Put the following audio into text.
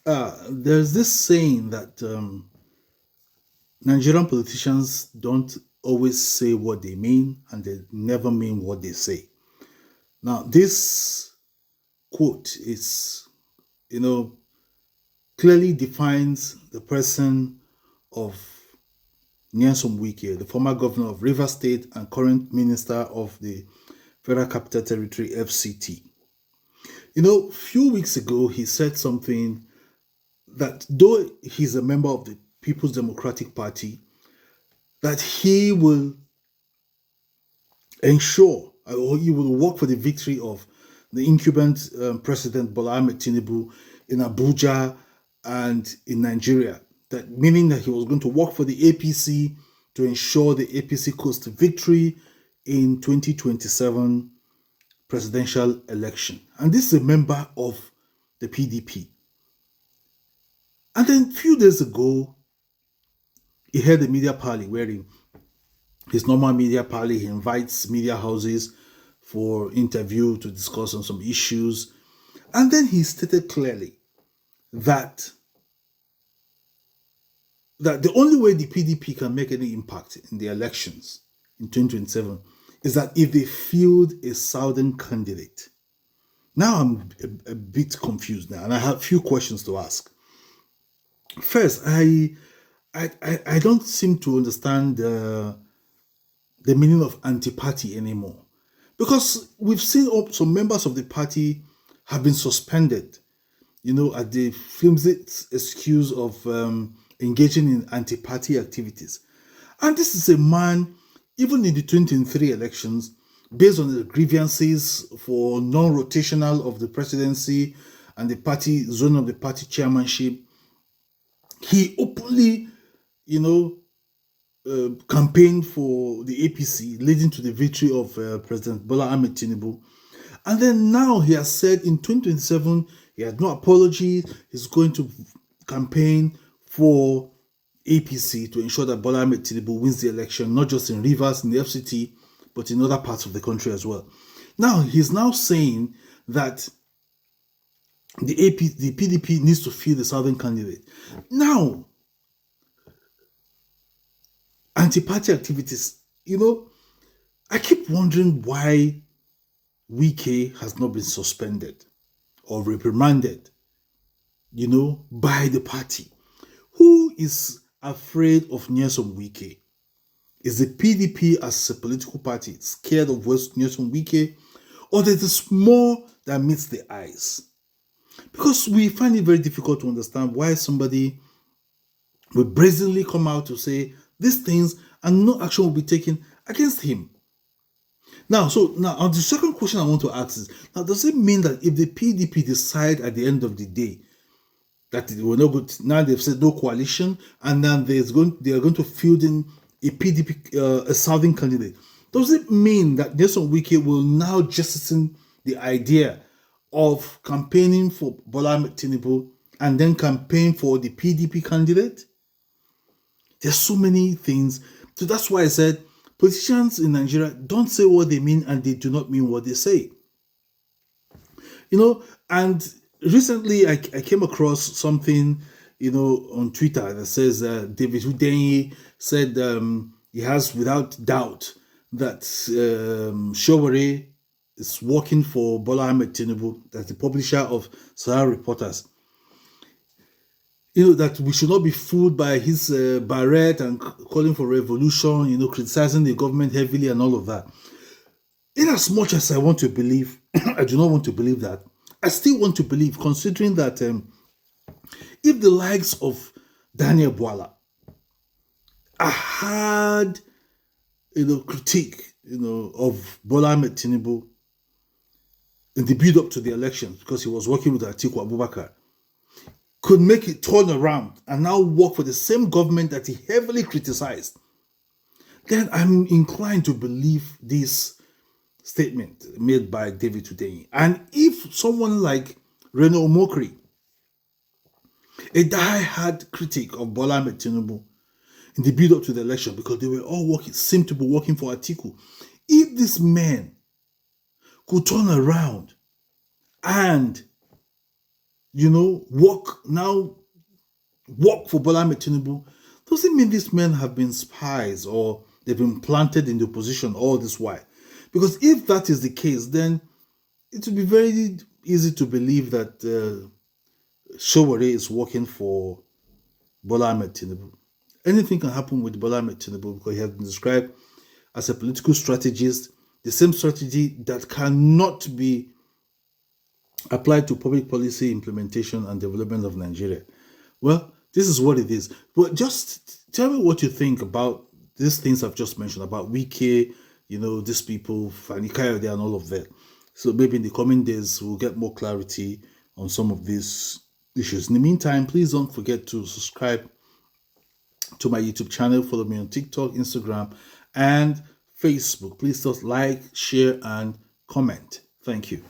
There's this saying that Nigerian politicians don't always say what they mean and they never mean what they say. Now, this quote is, you know, clearly defines the person of Nyesom Wike, the former governor of Rivers State and current minister of the Federal Capital Territory (FCT). A few weeks ago, he said something that though he's a member of the People's Democratic Party, that he will ensure or he will work for the victory of the incumbent president Bola Tinubu in Abuja and in Nigeria. That meaning that he was going to work for the APC to ensure the APC goes to victory in 2027 presidential election. And this is a member of the PDP. And then a few days ago, he held a media party where his normal media party, he invites media houses for interview to discuss on some issues. And then he stated clearly that the only way the PDP can make any impact in the elections in 2027 is that if they field a southern candidate. Now I'm a bit confused now, and I have a few questions to ask. First, I don't seem to understand the meaning of anti-party anymore, because we've seen some members of the party have been suspended, at the flimsy excuse of engaging in anti-party activities. And this is a man, even in the 2023 elections, based on the grievances for non-rotational of the presidency and the party zone of the party chairmanship, he openly, campaigned for the APC, leading to the victory of President Bola Tinubu. And then now he has said in 2027, he had no apology. He's going to campaign for APC to ensure that Bola Tinubu wins the election, not just in Rivers, in the FCT, but in other parts of the country as well. Now, he's now saying that the PDP needs to field the southern candidate. Now, anti-party activities, I keep wondering why Wike has not been suspended or reprimanded, by the party. Who is afraid of Nyesom Wike? Is the PDP as a political party scared of Nyesom Wike? Or there's more that meets the eyes? Because we find it very difficult to understand why somebody will brazenly come out to say these things and no action will be taken against him. Now, on the second question I want to ask is, now does it mean that if the PDP decide at the end of the day that they will not go now they've said no coalition, and then they are going to field in a PDP, a southern candidate, does it mean that Nyesom Wike will now jettison the idea of campaigning for Bola Tinubu and then campaign for the PDP candidate? There's so many things. So that's why I said politicians in Nigeria don't say what they mean and they do not mean what they say. And recently I came across something, on Twitter that says David Udenyi said he has without doubt that Sowore is working for Bola Tinubu, that's the publisher of Sowore Reporters. That we should not be fooled by his barrette and calling for revolution, criticizing the government heavily and all of that. In as much as I want to believe, I do not want to believe that. I still want to believe, considering that if the likes of Daniel Bola are hard, critique, of Bola Tinubu in the build up to the election, because he was working with Atiku Abubakar, could make it turn around and now work for the same government that he heavily criticized, then I'm inclined to believe this statement made by David Udenyi. And if someone like Reno Omokri, a die-hard critic of Bola Tinubu in the build-up to the election, because they were all seemed to be working for Atiku, if this man could turn around and work for Bola Tinubu, doesn't mean these men have been spies or they've been planted in the opposition all this while. Because if that is the case, then it would be very easy to believe that Sowore is working for Bola Tinubu. Anything can happen with Bola Tinubu because he has been described as a political strategist, the same strategy that cannot be applied to public policy implementation and development of Nigeria. Well, this is what it is. But just tell me what you think about these things I've just mentioned about Wike, these people, Fani Kayode and all of that. So maybe in the coming days, we'll get more clarity on some of these issues. In the meantime, please don't forget to subscribe to my YouTube channel. Follow me on TikTok, Instagram, and Facebook. Please just like, share, and comment. Thank you.